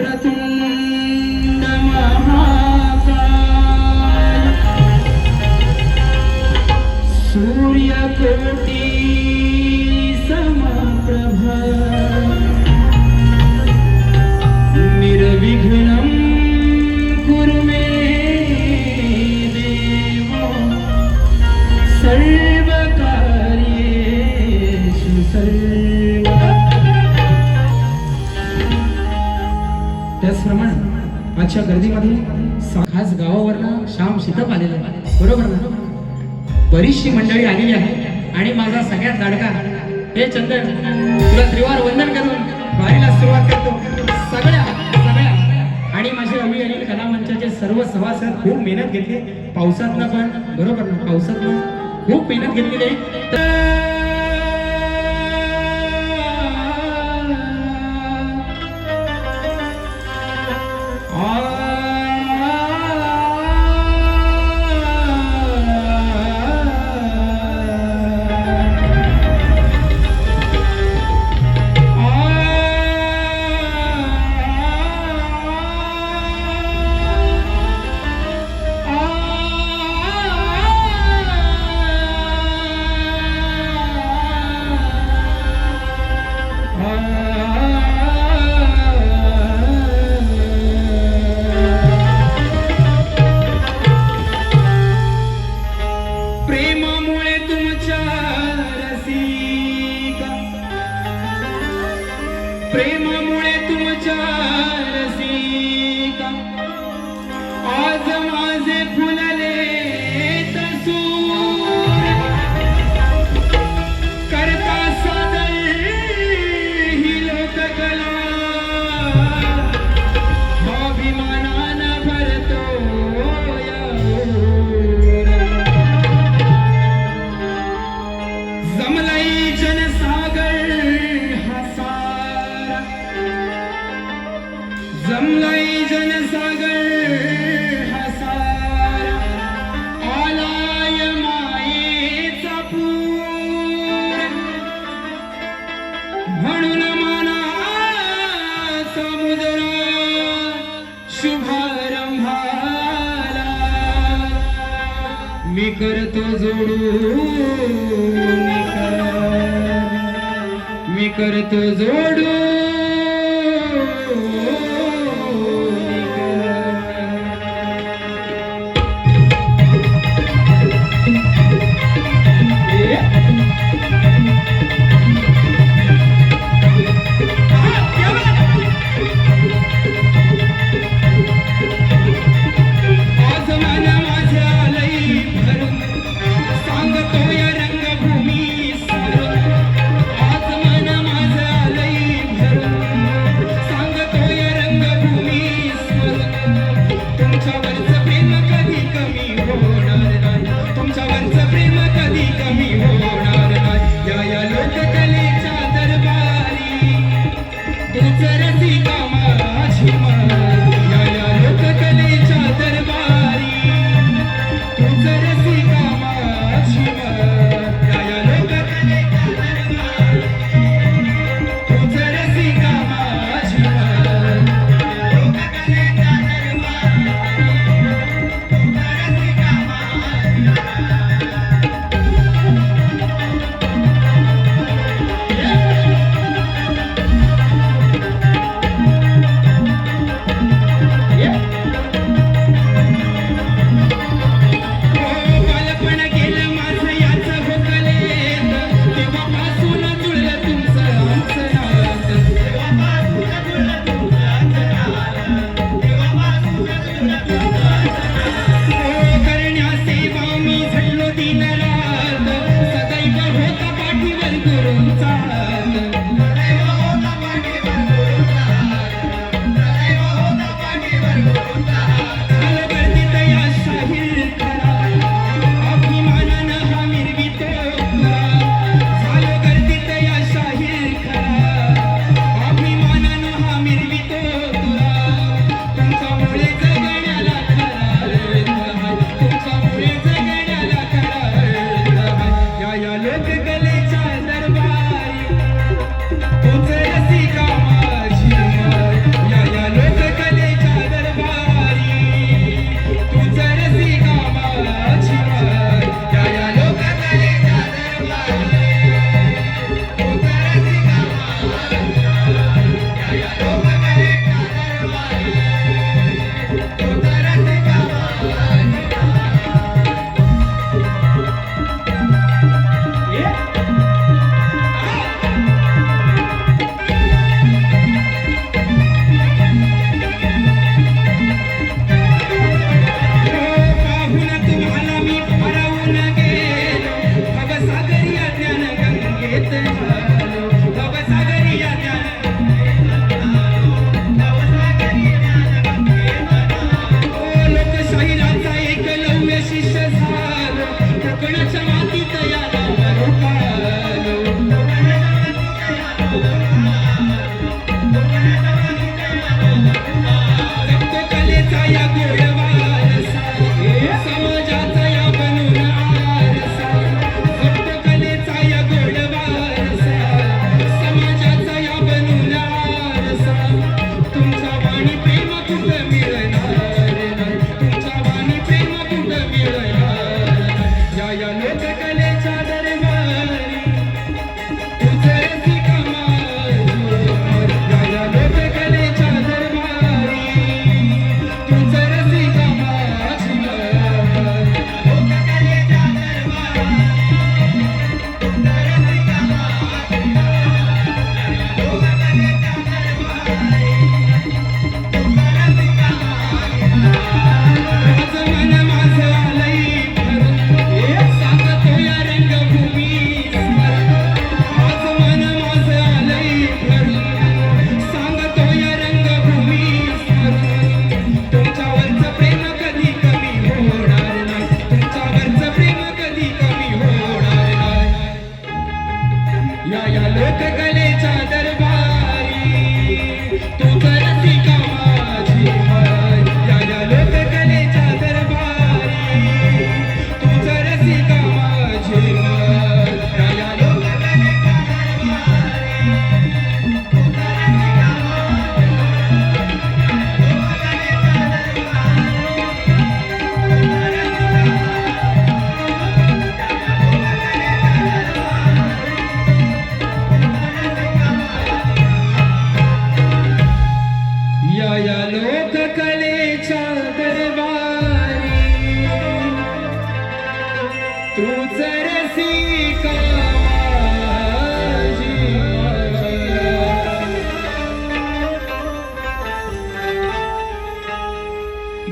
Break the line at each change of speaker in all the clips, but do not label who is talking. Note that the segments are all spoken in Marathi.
वक्रतुंड महाकाय सूर्यकोटि समप्रभा निर्विघ्नं कुरु मे देव सर्वकार्येषु सर्वदा। त्याचप्रमाणे आजच्या गर्दीमध्ये खास गावावरनं श्याम शीतप आलेला आहे, बरोबर ना? बरीचशी मंडळी आलेली आहे आणि माझा सगळ्यात लाडका हे चंदन तुला त्रिवार वंदन करून वारीला सुरुवात करतो। सगळ्या आणि माझे रवी अनिल कला मंचाचे सर्व सभासद खूप मेहनत घेतली पावसातनं पण, बरोबर ना? पावसातनं खूप मेहनत घेतलेली आहे। प्रेमामुळे तुमच्या रसिका आज माझे फुलले तसूर करता सादर ही लोककला अभिमानानं भरतो जमलाई जनसागर जमलाई जनसागर हसारा आलाय मायेचा पूर म्हणून माना समुद्र शुभारंभाला मी करतो जोडून मी करतो जोडून
आज मन माझं आलंय भरून
लोक कलेच्या दरबारी तूच रसिका माझी माया.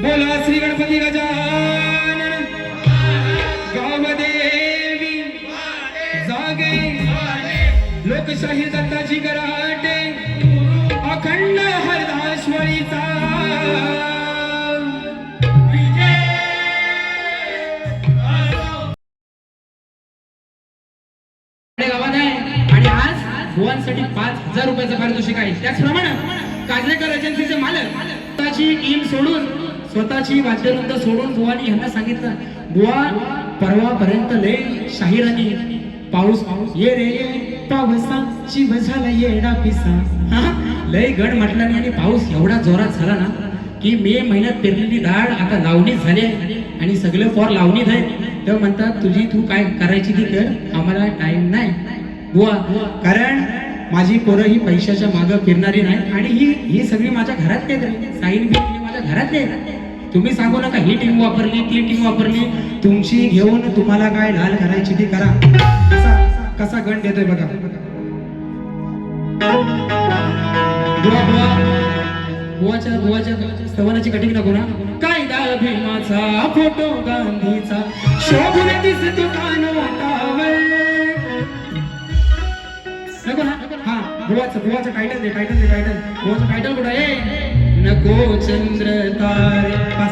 बोला श्री गणपती गजानन गावदेवी जागे लोकशाही दत्ताची गराटे अखंड हरदाश्वरीचा गावात आहे. आणि आज बुवांसाठी 5,000 रुपयाचं पारितोषिक आहे. त्याचप्रमाणे काजरेकर एजन्सीचे मालक स्वतःची टीम सोडून स्वतःची वाद्यवृंद सोडून बुवानी यांना सांगितलं, बुवा परवापर्यंत लय शाहिरानी पाऊस ये रे ये पावसाची झाला येडा पिसा हा लय गड म्हटला नाही. आणि पाऊस एवढा जोरात झाला ना की मे महिन्यात पेरलेली डाळ आता लावणीच झाली आणि सगळे फॉर लावणीत आहे. तेव्हा म्हणतात तुझी तू काय करायची ती कर, आम्हाला टाइम नाही बुवा, कारण माझी पोरं ही पैशाच्या मागं फिरणारी नाही. आणि ही सगळी माझ्या घरातले साईन बी माझ्या घरातले. तुम्ही सांगू नका ही टीम वापरली ती टीम वापरली, तुमची घेऊन तुम्हाला काय ढाल करायची ती करा. कसा गण देतोय बघा. बुवाच्या स्तवनाची कटिंग नको ना. कायदा भीमाचा फोटो गांधीचा शोभून दिसतो कानोटावर नको ना. हा बुवाचं टायटल दे बुवाचं टायटल कुठं आहे. नको चंद्र तारे पाच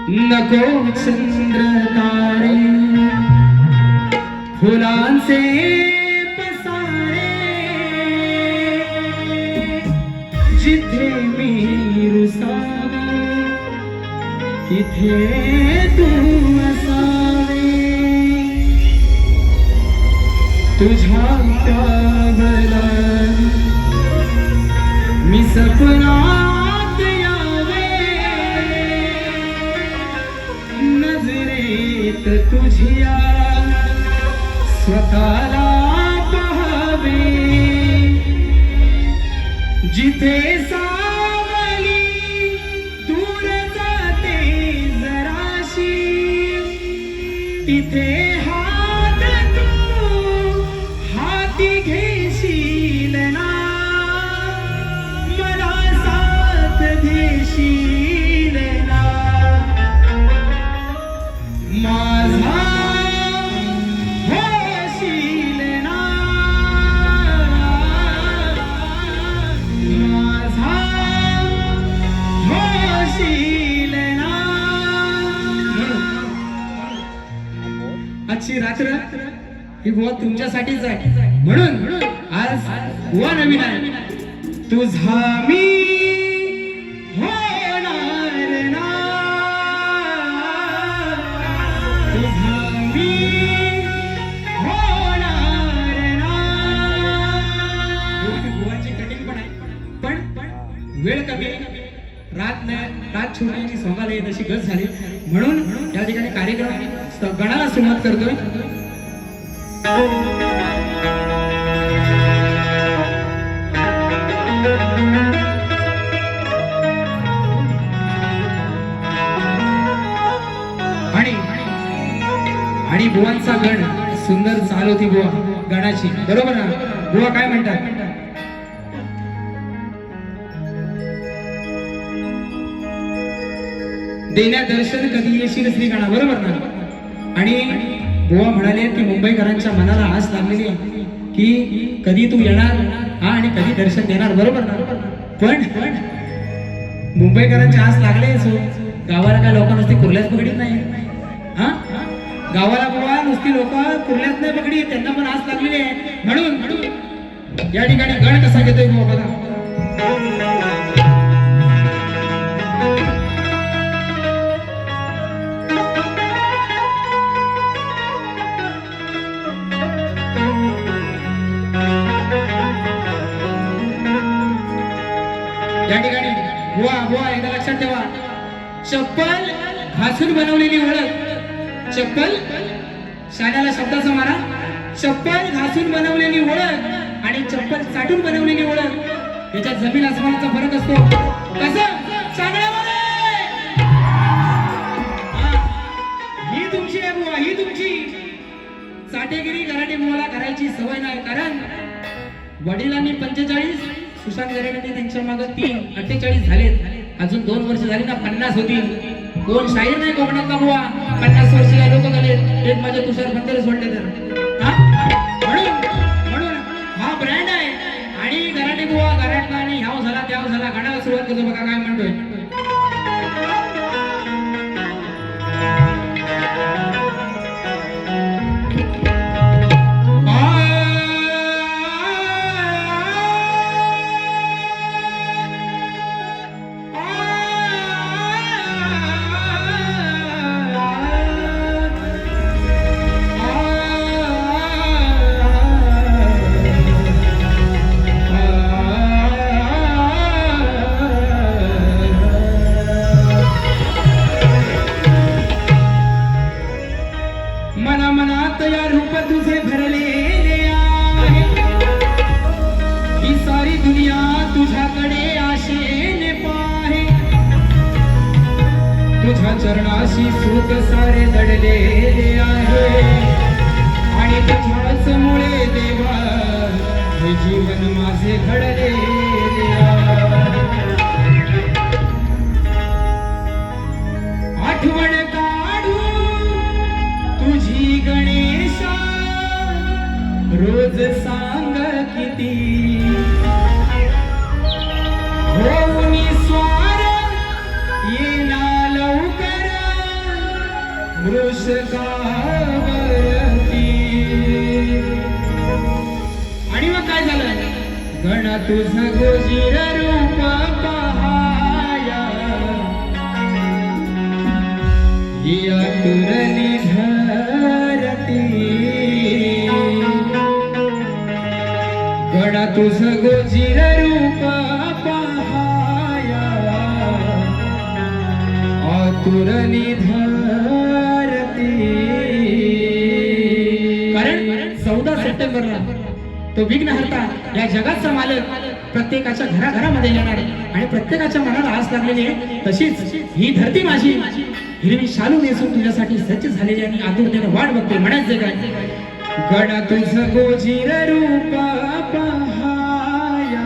नको चंद्र तारे फुलांचे पसारे जिथे मी रुसावे तिथे तू असावे. तुझ्या त्यागला मी सपनात यावे नजरेत तुझ्या स्वतःला पाहावे. जिथे सावली दूर जाते जराशी तिथे हात तू हाती घेशील ना मला साथ देशील ना. माझा होशील ना माझा होशील ना. आजची रात्र ही बुवा तुमच्यासाठीच आहे. म्हणून आज बुवा नवीन आहे. तुझा मी होणार ना तुझा मी होणार ना. बुवाची कटिंग पण आहे पण वेळ कमी रात छोटी आणि सोंगाला येत अशी गत झाली. म्हणून या ठिकाणी कार्यक्रम गणाला सुरुवात करतोय. आणि बुवांचा गण सुंदर चाल होती बुवा गणाची, बरोबर ना. बुवा काय म्हणतात. देण्या दर्शन कधी येशील श्री गणा, बरोबर ना. आणि बुवा म्हणाले की मुंबईकरांच्या मनाला आस लागलेली आहे की कधी तू येणार हा आणि कधी दर्शन देणार, बरोबर ना. पण मुंबईकरांची आस लागले गावाला काय लोक नुसती कुर्ल्याच पकडीत नाही हा. गावाला बुवा नुसती लोक कुर्ल्यात नाही पकडी, त्यांना पण आस लागलेली आहे. म्हणून या ठिकाणी गण कसा घेतोय बुवा बघा. या ठिकाणी बुवा एकदा लक्षात ठेवा, चप्पल घासून बनवलेली ओळख. चप्पल शाण्याला शब्दाचा मारा चप्पल घासून बनवलेली ओळख आणि चप्पल चाटून बनवलेली ओळख याच्यात जमीन आसमानाचा फरक असतो. कसं सांगा मला? ही तुमची आहे बुवा, ही तुमची. चाटेगिरी कराटे मुलाला करायची सवय नाही, कारण वडिलांनी 45, सुशांत गरेडांनी त्यांच्या मागे 3, 48 झालेत. अजून 2 वर्ष झाली ना 50 होतील. कोण शाहीर नाही कोकणात का बुवा? 50 वर्षीय लोक झाले. एक माझे तुषार बंदरे सोडले तर म्हणून हा ब्रँड आहे. आणि गराटे बुवा गराटला आणि ह्याव झाला त्याव झाला गाण्याला सुरुवात करतो बघा काय म्हणतोय. मनात या रूप तुझे भरलेले आहे. ही सारी दुनिया तुझ्याकडे आशेने पाहे. तुझ्या चरणाशी सुख सारे दडलेले आहे. आणि तुझ्याच मुळे देवा हे जीवन माझे घडलेले आहे. आठवण काढू तुझी गणेशा रोज सांग किती. होऊनी स्वार येना लवकर मृषकावरती. आणि मग काय झालं? गणा तुझं गोजीर रूप पहाया ही आतुरली धरती. गणा तुझं गोजीर रूप पहाया आतुरली धरती. कारण 14 सप्टेंबरला तो विघ्नहर्ता या जगाचा मालक प्रत्येकाच्या घराघरामध्ये येणार आणि प्रत्येकाच्या मनाला आस लागलेली आहे. तशीच ही धरती माझी हिरवी शालू नेसून तुझ्यासाठी सज्ज झालेली आणि आतुरतेने वाट बघते. म्हणायचं काय? गणा तुझं गोजीर रूप पहाया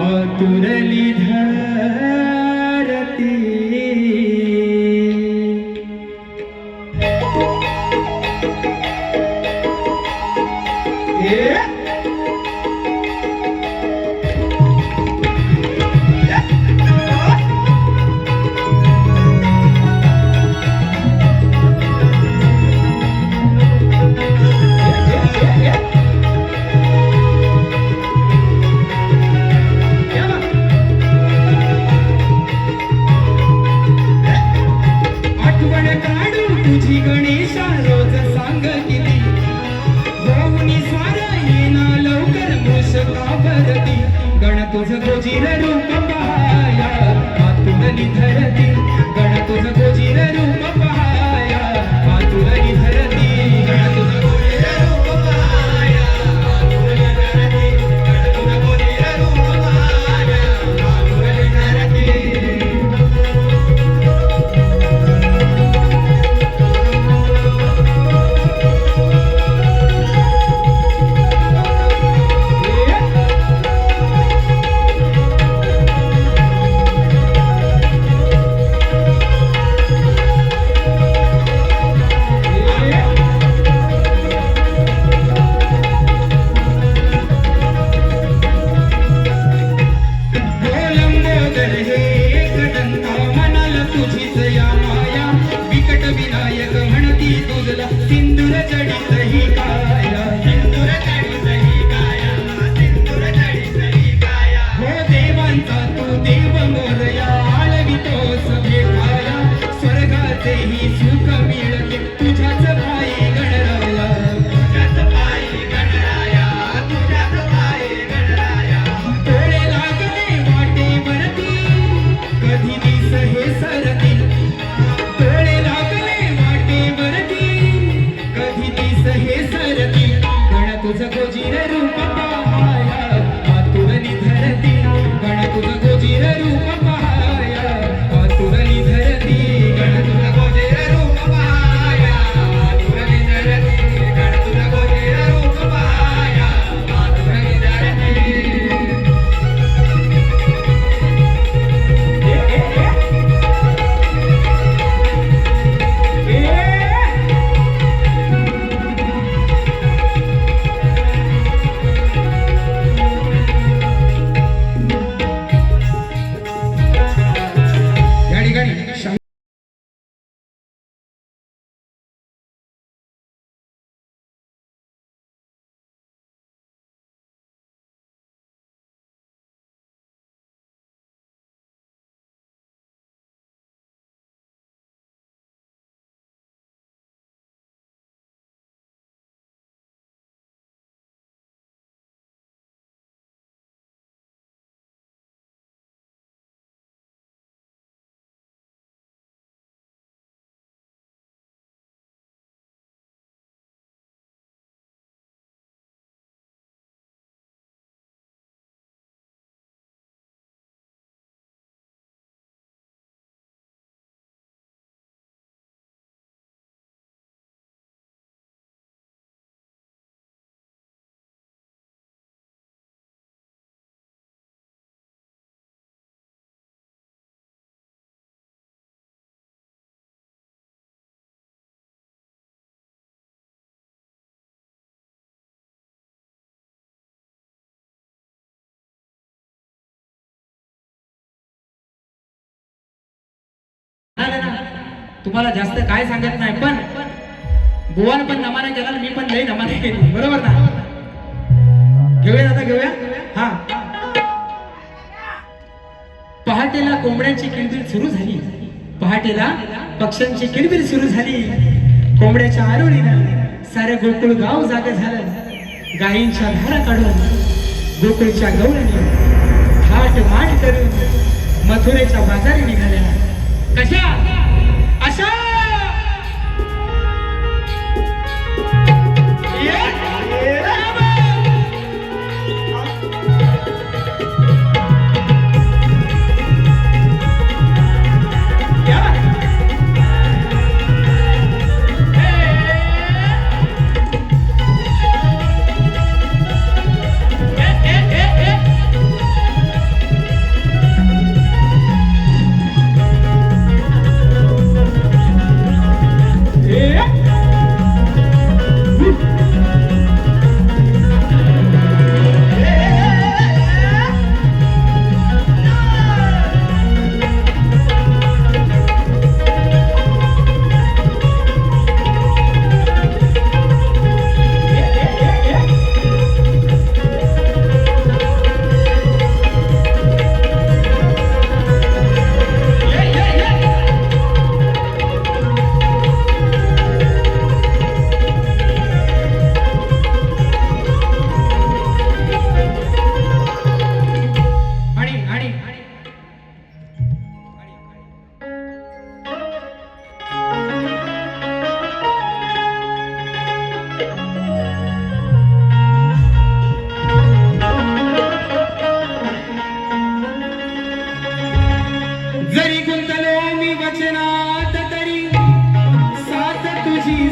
आतुरली धरती. तुझं गोजीर रूप पहाया आतुरली धरती. गण तुझं गोजीर रूप पहाया आतुरली धरती. गण तुझं गोजीर रूप पहाया आतुरली धरती. गण तुझं गोजीर रूप पहाया आतुरली धरती. ना तुम्हाला जास्त काय सांगत नाही, पण बुवान पण नमाना केला मी पण लई नमाना केली, बरोबर ना? घेऊया दादा, घेऊया. हा, पहाटेला कोंबड्यांची किलबिल सुरू झाली, पहाटेला पक्ष्यांची किलबिल सुरू झाली, कोंबड्याच्या आरोळीनं सारे गोकुळ गाव जागे झालं. गायींच्या धारा काढून गोकुळच्या गौराने थाट माट करून मथुरेच्या बाजारी निघाल्या. कशा? अशा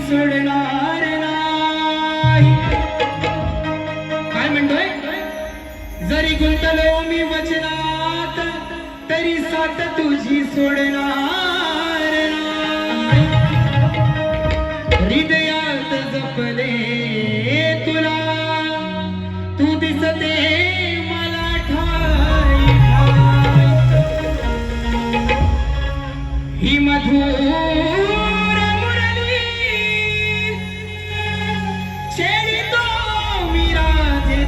सोडणार नाही. काय म्हणतोय? जरी गुंतलो मी वचनात तरी साथ तुझी सोडणार नाही. हृदयात जपले तुला तू दिसते मला ठाई ही मधुर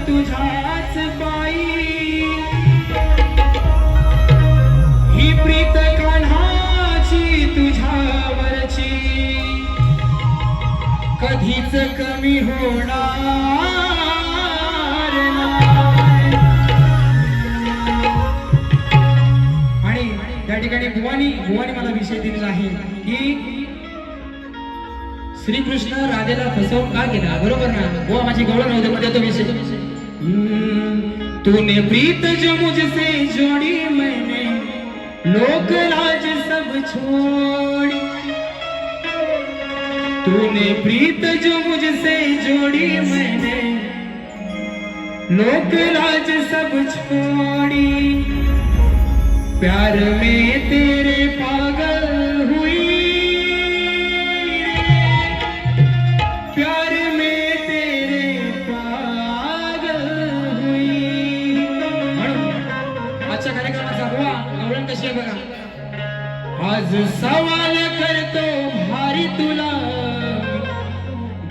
तुझाच पायी ही प्रीत कान्हाची तुझ्यावरची कधीच कमी होणार नाही. आणि त्या ठिकाणी बुवानी मला विषय दिलेला आहे की श्रीकृष्ण राधेला फसवून का केला, बरोबर ना? बुवा माझी गवळ नव्हते मध्ये तो विषय. तूने प्रीत जो मुझसे जोड़ी मैंने लोक लाज सब छोड़ी. तूने प्रीत जो मुझसे जोड़ी मैंने लोक लाज सब छोड़ी. प्यार में तेरे पागल हुई, प्यार में तेरे पागल हुई. आजच्या कार्यक्रमाचा बुवा गवळण कशी आहे बघा. आज सवाल करतो भारी तुला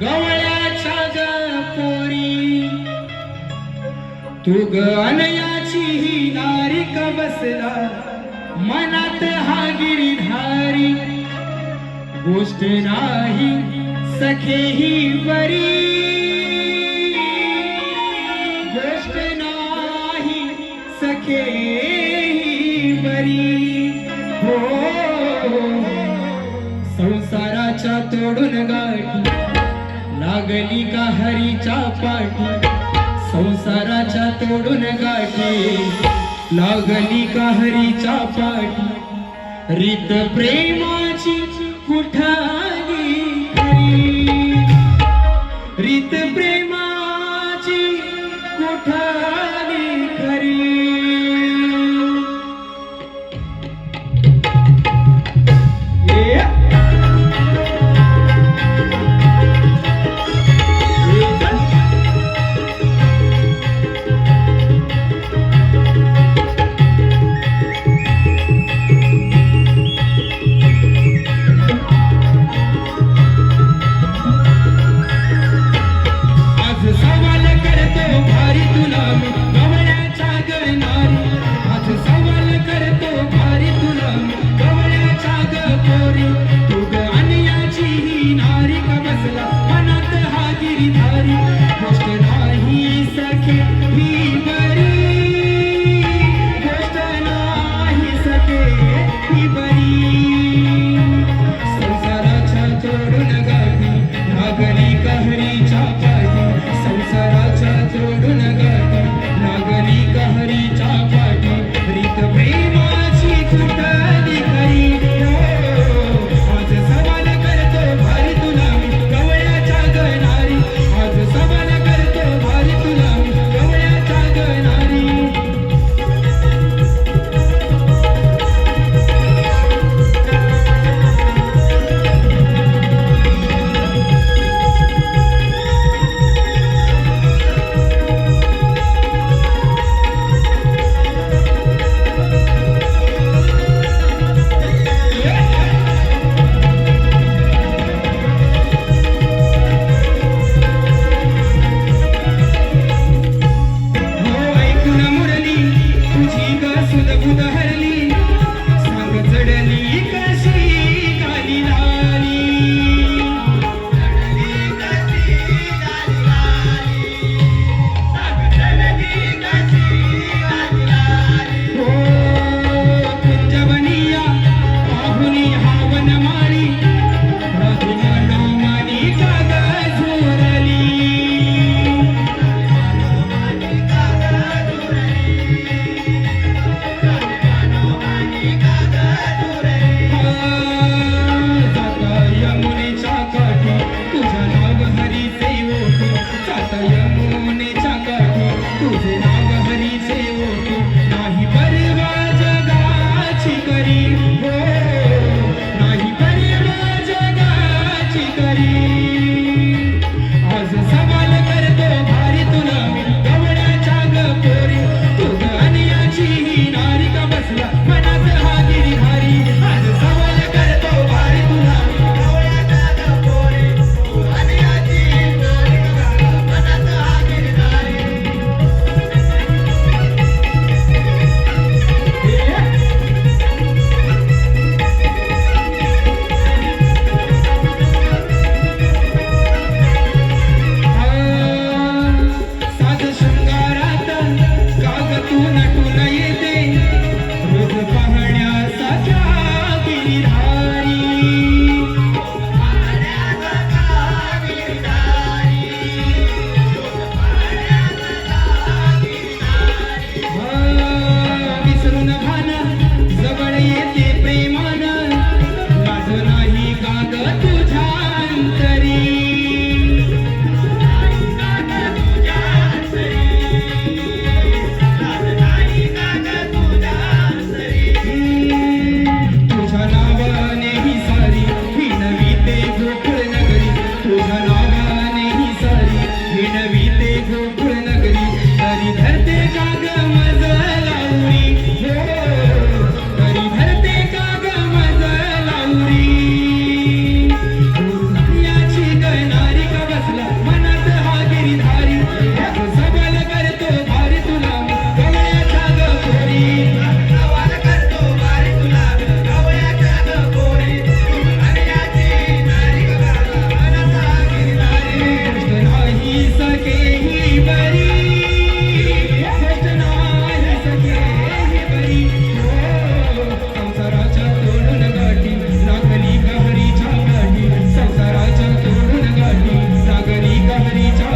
गवळ्याच्या ग पोरी. तू ग अनयाची ही नारी का बसला मनात हा गिरीधारी. गोष्ट नाही सखे ही बरी, गोष्ट नाही सखे ही बरी. हो संसाराच्या तोडून गाठी लागली का हरीच्या पाठी. संसाराच्या तोडून गाठी लागली का हरीच्या पाठी. रीत प्रेमाची कुठाली खरी, रीत प्रेमाची कुठाली खरी.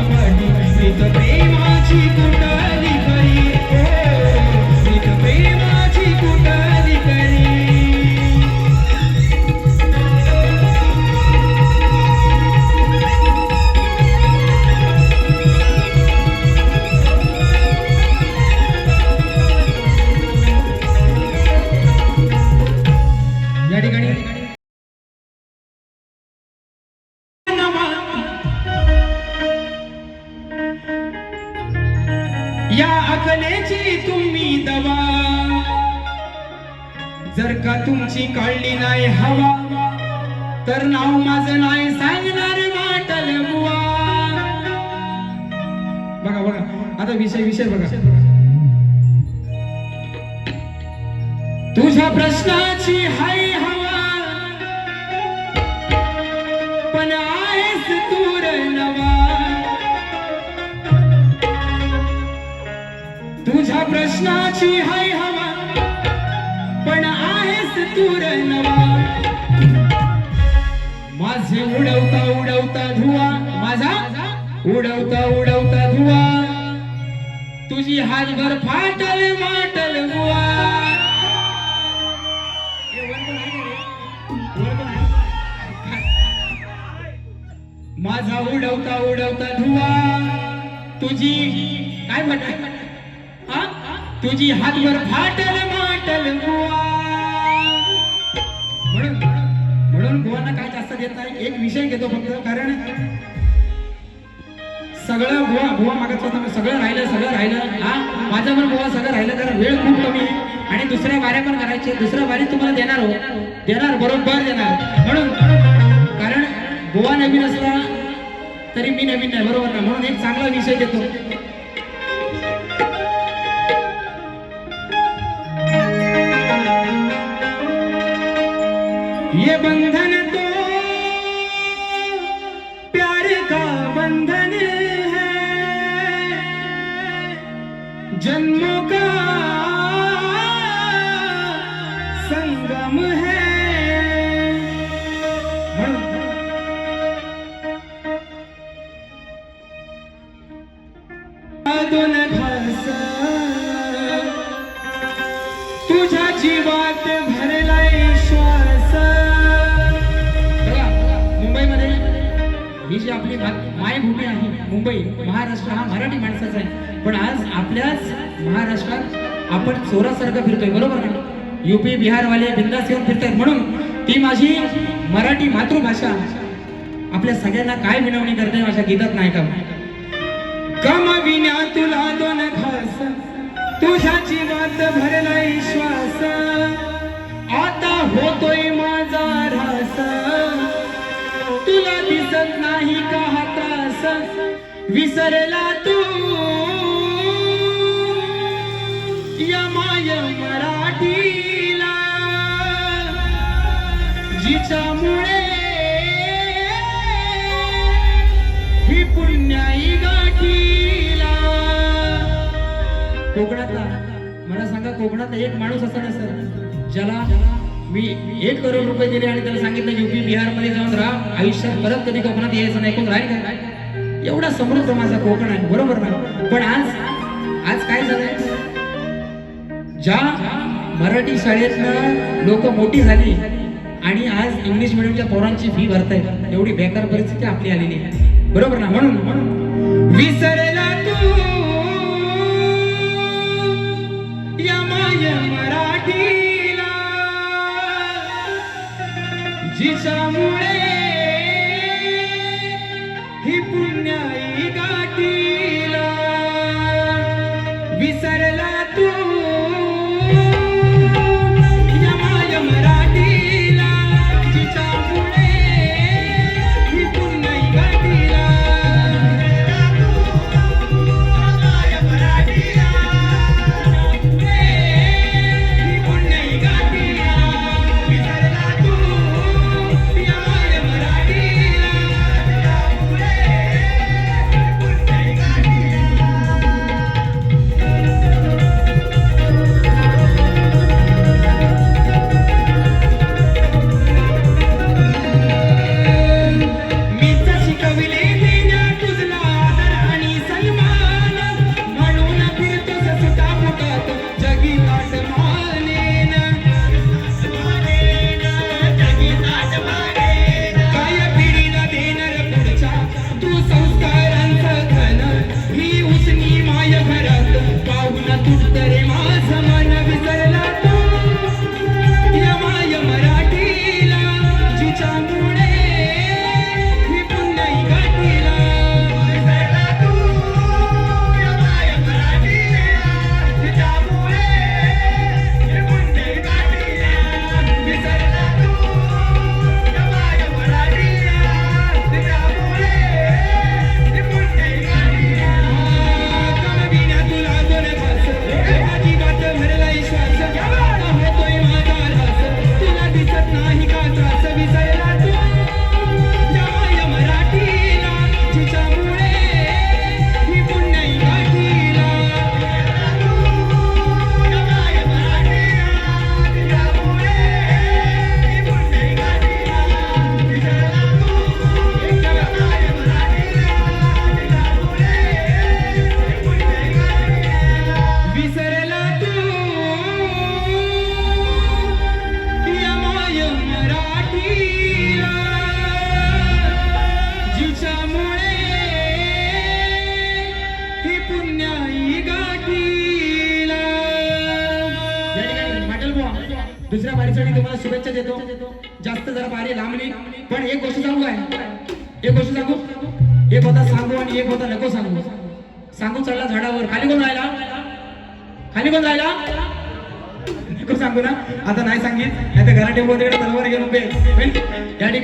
पाठी स्मित प्रेमाची कुटाली करी स्मित प्रेमाची कुटाली करी या ठिकाणी या अकलेची तुम्ही दवा जर का तुमची काढली नाही हवा तर नाव माझं नाही सांगणार वाटल बुवा बघा बघा आता विषय बघा तुझ्या प्रश्नाची हाय हवा पण आहेस तूर नवा तुझ्या प्रश्नाची हाय हवा पण आहेस तूर नवा माझे उडवता उडवता धुवा माझा उडवता उडवता धुवा तुझी हातभर फाटल माटल बुवा माझा उडवता उडवता धुवा तुझी काय म्हटलं तुझी हातभर फाटल माटल बुवा म्हणून बुवांना काय जास्त देत नाही एक विषय घेतो फक्त कारण सगळं बुवा मागत होता सगळं राहिलं हा माझं पण बुवा सगळं राहिलं कारण वेळ खूप कमी आहे आणि दुसऱ्या वाऱ्या पण करायचे दुसऱ्या वारी तुम्हाला देणार बरोबर देणार म्हणून कारण बुवा नवीन असला तरी मी नवीन नाही बरोबर ना म्हणून एक चांगला विषय देतो ये बंधन तो प्यार का बंधन है जन्मों का संगम है दोन घास तुझ्या जीवात भरलाय श्वास मुंबईमध्ये ही जी आपली मायभूमी आहे मुंबई महाराष्ट्र हा मराठी माणसाचा आहे पण आज आपल्याच महाराष्ट्रात आपण चोरासारखं फिरतोय बरोबर ना यूपी बिहारवाले बिंदास येऊन फिरतात म्हणून ती माझी मराठी मातृभाषा आपल्या सगळ्यांना काय विनवणी करते माझ्या गीतात नाही का गमविण्या तुला दोन घास तुझ्या जीवात भरलाय श्वास आता होतोय माझा रास तुला दिसत नाही का त्रास विसरला तू या माय मराठीला जिच्यामुळे ही पुण्याई गाठीला कोकणातला मला सांगा कोकणातला एक माणूस असा नसेल ज्याला मी 1 करोड रुपये दिले आणि त्याला सांगितलं यूपी बिहार मध्ये जाऊन राहा आयुष्यात परत कधी कोकणात यायचं नाही कोण राहील काय एवढा समृद्ध माझा कोकण आहे बरोबर ना पण आज काय झालंय ज्या मराठी शाळेतनं लोक मोठी झाली आणि आज इंग्लिश मिडियमच्या पोरांची फी भरतायत एवढी बेकार परिस्थिती आपली आलेली आहे बरोबर ना म्हणून विसरला तू या माय मराठीला जिच्यामुळे ही पुण्याई गाठीला विसरला तू या माय मराठीला जिच्यामुळे ही पुण्याई गाठीला दुसऱ्या बारीसाठी तुम्हाला शुभेच्छा देतो. जास्त जरा बारी लांबली, पण एक गोष्ट सांगू आहे, एक गोष्ट सांगू, एक होता सांगू आणि एक होता नको सांगू. सांगू चढला झाडावर, खाली कोण राहिला, खाली कोण राहिला, नको सांगू ना. आता नाही सांगित, नाही तर घरात ठेवून तिकडे तलवार घेऊन उभे. या ठिकाणी